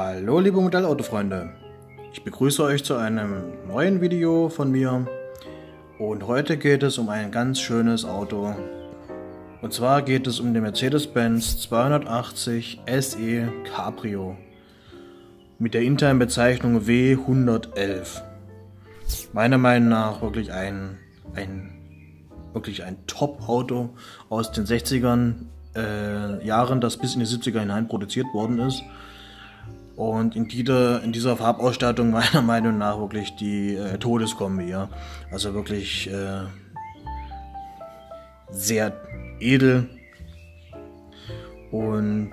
Hallo liebe Modellautofreunde, ich begrüße euch zu einem neuen Video von mir und heute geht es um ein ganz schönes Auto. Und zwar geht es um den Mercedes-Benz 280 SE Cabrio mit der internen Bezeichnung W111. Meiner Meinung nach wirklich ein Top-Auto aus den 60er Jahren, das bis in die 70er hinein produziert worden ist. Und in dieser Farbausstattung meiner Meinung nach wirklich die Todeskombi, ja. Also wirklich sehr edel. Und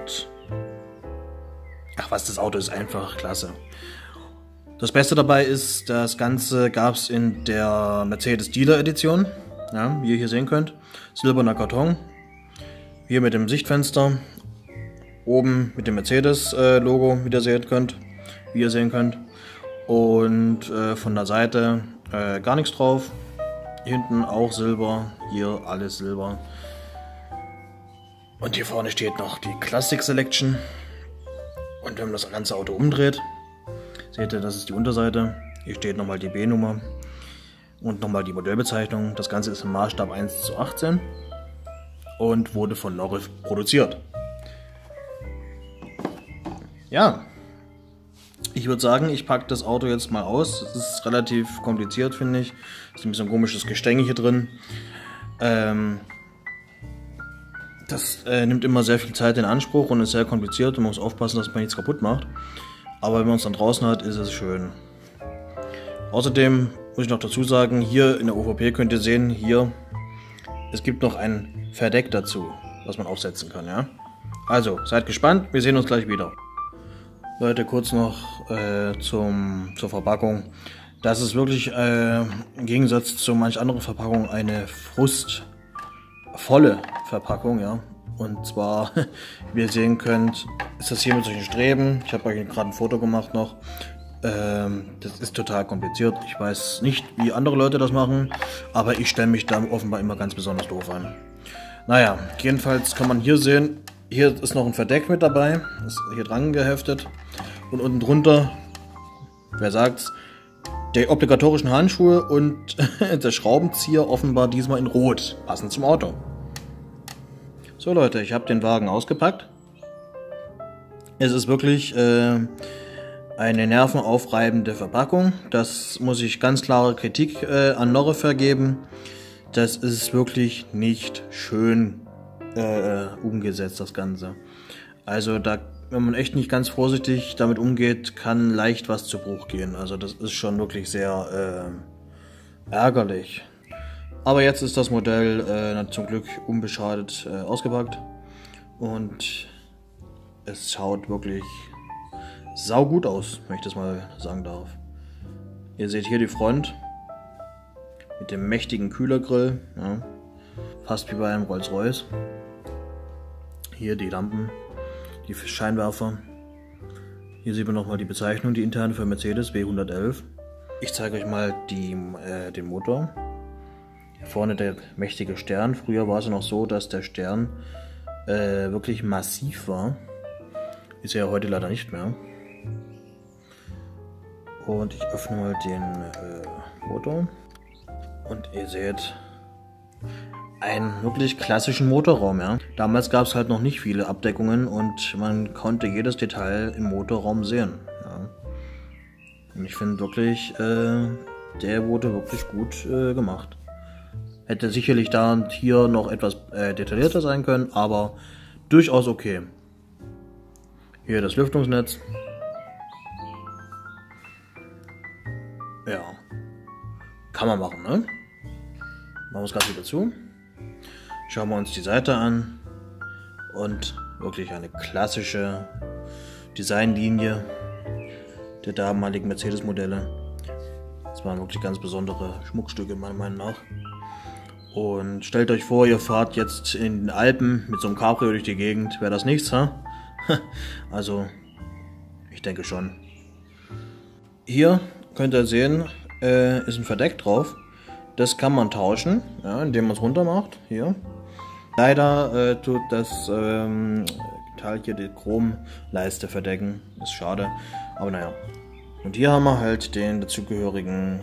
das Auto ist einfach klasse. Das Beste dabei ist, das Ganze gab es in der Mercedes Dealer Edition, ja, wie ihr hier sehen könnt. Silberner Karton, hier mit dem Sichtfenster. Oben mit dem Mercedes-Logo, wie ihr sehen könnt. Und von der Seite gar nichts drauf. Hinten auch Silber, hier alles Silber. Und hier vorne steht noch die Classic Selection. Und wenn man das ganze Auto umdreht, seht ihr, das ist die Unterseite. Hier steht nochmal die B-Nummer und nochmal die Modellbezeichnung. Das Ganze ist im Maßstab 1:18 und wurde von Norre produziert. Ja, ich würde sagen, ich packe das Auto jetzt mal aus. Es ist relativ kompliziert, finde ich. Es ist ein bisschen ein komisches Gestänge hier drin. Das nimmt immer sehr viel Zeit in Anspruch und ist sehr kompliziert. Man muss aufpassen, dass man nichts kaputt macht. Aber wenn man es dann draußen hat, ist es schön. Außerdem muss ich noch dazu sagen, hier in der OVP könnt ihr sehen, hier, es gibt noch ein Verdeck dazu, was man aufsetzen kann, ja. Also, seid gespannt, wir sehen uns gleich wieder. Leute, kurz noch zur Verpackung. Das ist wirklich im Gegensatz zu manch anderen Verpackungen eine frustvolle Verpackung, ja. Und zwar, wie ihr sehen könnt, ist das hier mit solchen Streben. Ich habe euch gerade ein Foto gemacht noch. Das ist total kompliziert. Ich weiß nicht, wie andere Leute das machen, aber ich stelle mich da offenbar immer ganz besonders doof an. Naja, jedenfalls kann man hier sehen, hier ist noch ein Verdeck mit dabei, ist hier dran geheftet. Und unten drunter, wer sagt's, die obligatorischen Handschuhe und der Schraubenzieher offenbar diesmal in Rot, passend zum Auto. So Leute, ich habe den Wagen ausgepackt. Es ist wirklich eine nervenaufreibende Verpackung. Das muss ich ganz klare Kritik an Norre vergeben. Das ist wirklich nicht schön umgesetzt, das Ganze. Also da, wenn man echt nicht ganz vorsichtig damit umgeht, kann leicht was zu Bruch gehen. Also das ist schon wirklich sehr ärgerlich. Aber jetzt ist das Modell zum Glück unbeschadet ausgepackt und es schaut wirklich saugut aus, wenn ich das mal sagen darf. Ihr seht hier die Front mit dem mächtigen Kühlergrill, ja, fast wie bei einem Rolls-Royce. Hier die Lampen, die Scheinwerfer. Hier sieht man nochmal die Bezeichnung, die interne für Mercedes W111. Ich zeige euch mal den Motor. Hier vorne der mächtige Stern. Früher war es noch so, dass der Stern wirklich massiv war. Ist ja heute leider nicht mehr. Und ich öffne mal den Motor. Und ihr seht einen wirklich klassischen Motorraum, ja. Damals gab es halt noch nicht viele Abdeckungen und man konnte jedes Detail im Motorraum sehen. Ja. Und ich finde wirklich, der wurde wirklich gut gemacht. Hätte sicherlich da und hier noch etwas detaillierter sein können, aber durchaus okay. Hier das Lüftungsnetz. Ja, kann man machen, ne? Machen wir es gerade wieder zu. Schauen wir uns die Seite an und wirklich eine klassische Designlinie der damaligen Mercedes-Modelle. Das waren wirklich ganz besondere Schmuckstücke meiner Meinung nach. Und stellt euch vor, ihr fahrt jetzt in den Alpen mit so einem Cabrio durch die Gegend. Wäre das nichts, ha? Also, ich denke schon. Hier könnt ihr sehen, ist ein Verdeck drauf. Das kann man tauschen, ja, indem man es runter macht. Hier. Leider tut das Teil hier, die Chromleiste verdecken. Ist schade, aber naja. Und hier haben wir halt den dazugehörigen,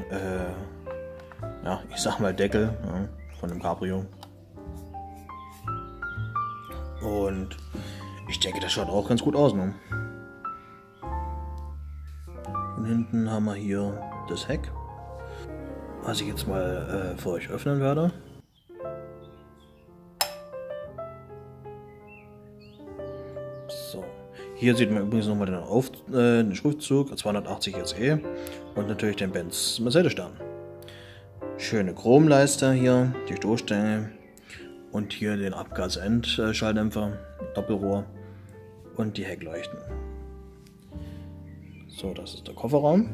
ja, ich sag mal Deckel, ja, von dem Cabrio. Und ich denke, das schaut auch ganz gut aus, ne? Und hinten haben wir hier das Heck, was ich jetzt mal für euch öffnen werde. So, hier sieht man übrigens nochmal den Schriftzug 280 SE und natürlich den Benz Mercedes-Stern. Schöne Chromleiste hier, die Stoßstange und hier den Abgas-Endschalldämpfer, Doppelrohr und die Heckleuchten. So, das ist der Kofferraum.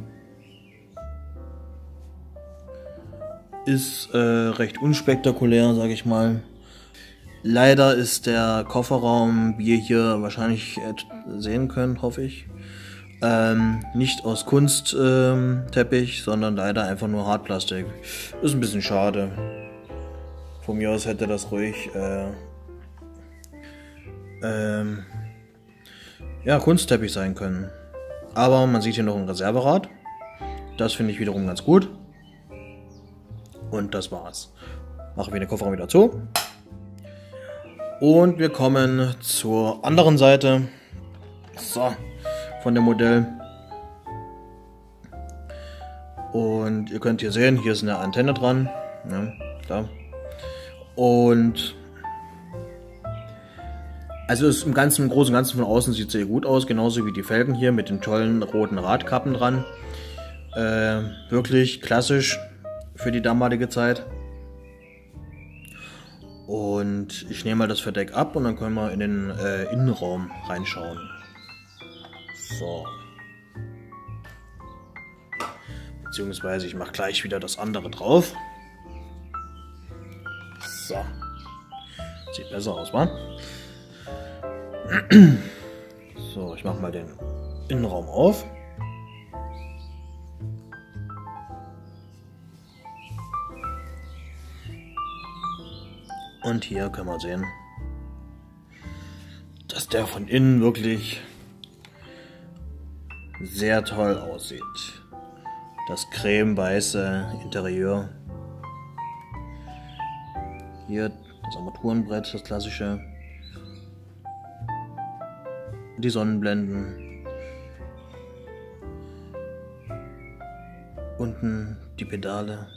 Ist recht unspektakulär, sage ich mal. Leider ist der Kofferraum, wie ihr hier wahrscheinlich sehen könnt, hoffe ich, nicht aus Kunstteppich, sondern leider einfach nur Hartplastik. Ist ein bisschen schade. Von mir aus hätte das ruhig ja, Kunstteppich sein können. Aber man sieht hier noch ein Reserverad. Das finde ich wiederum ganz gut. Und das war's. Machen wir den Kofferraum wieder zu. Und wir kommen zur anderen Seite. So, von dem Modell. Und ihr könnt hier sehen, hier ist eine Antenne dran. Ja, da. Und also ist im Großen und Ganzen von außen sieht sehr gut aus, genauso wie die Felgen hier mit den tollen roten Radkappen dran. Wirklich klassisch für die damalige Zeit. Und ich nehme mal das Verdeck ab und dann können wir in den Innenraum reinschauen. So. Beziehungsweise ich mache gleich wieder das andere drauf. So. Sieht besser aus, wa? So, ich mache mal den Innenraum auf. Und hier können wir sehen, dass der von innen wirklich sehr toll aussieht. Das cremeweiße Interieur. Hier das Armaturenbrett, das klassische. Die Sonnenblenden. Unten die Pedale.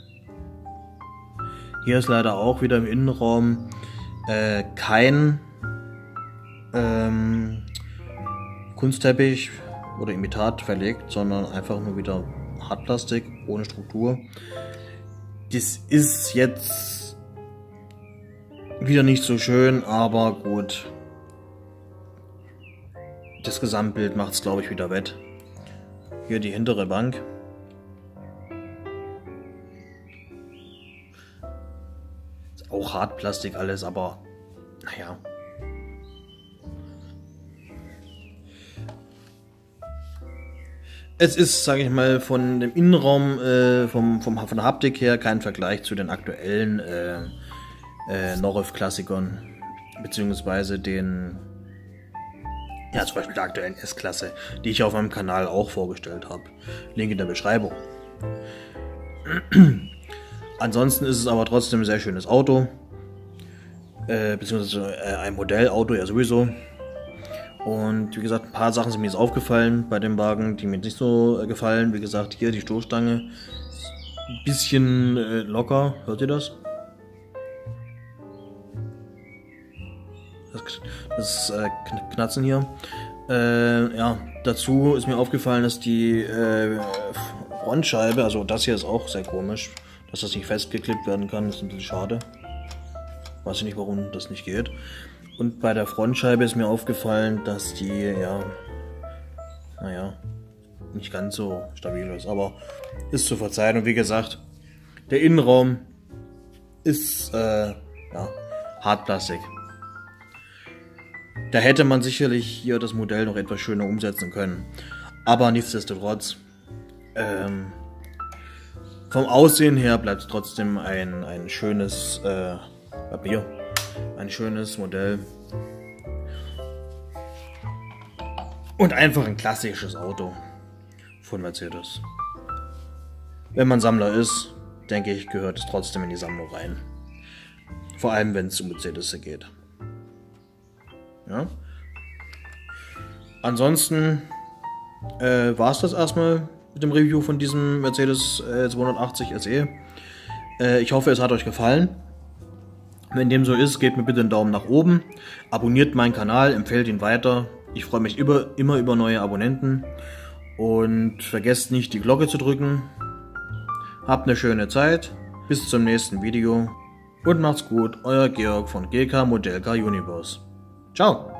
Hier ist leider auch wieder im Innenraum kein Kunstteppich oder Imitat verlegt, sondern einfach nur wieder Hartplastik ohne Struktur. Das ist jetzt wieder nicht so schön, aber gut. Das Gesamtbild macht es, glaube ich, wieder wett. Hier die hintere Bank. Ist auch Hartplastik alles, aber naja. Es ist, sage ich mal, von dem Innenraum, von der Haptik her kein Vergleich zu den aktuellen Norröf-Klassikern, beziehungsweise den, ja, zum Beispiel der aktuellen S-Klasse, die ich auf meinem Kanal auch vorgestellt habe. Link in der Beschreibung. Ansonsten ist es aber trotzdem ein sehr schönes Auto, beziehungsweise ein Modellauto ja sowieso. Und wie gesagt, ein paar Sachen sind mir jetzt aufgefallen bei dem Wagen, die mir nicht so gefallen. Wie gesagt, hier die Stoßstange, ein bisschen locker, hört ihr das? Das Knatzen hier. Ja, dazu ist mir aufgefallen, dass die Frontscheibe, also das hier ist auch sehr komisch, dass das nicht festgeklebt werden kann, das ist ein bisschen schade. Weiß ich nicht, warum das nicht geht. Und bei der Frontscheibe ist mir aufgefallen, dass die, ja, naja, nicht ganz so stabil ist, aber ist zu verzeihen. Und wie gesagt, der Innenraum ist, ja, Hartplastik. Da hätte man sicherlich hier das Modell noch etwas schöner umsetzen können. Aber nichtsdestotrotz, vom Aussehen her bleibt es trotzdem ein schönes Papier. Ein schönes Modell. Und einfach ein klassisches Auto von Mercedes. Wenn man Sammler ist, denke ich, gehört es trotzdem in die Sammlung rein. Vor allem, wenn es um Mercedes geht. Ja? Ansonsten war es das erstmal mit dem Review von diesem Mercedes 280 SE. Ich hoffe, es hat euch gefallen. Wenn dem so ist, gebt mir bitte einen Daumen nach oben. Abonniert meinen Kanal, empfehlt ihn weiter. Ich freue mich immer über neue Abonnenten. Und vergesst nicht, die Glocke zu drücken. Habt eine schöne Zeit. Bis zum nächsten Video. Und macht's gut. Euer Georg von GK Modellcar Universe. Ciao.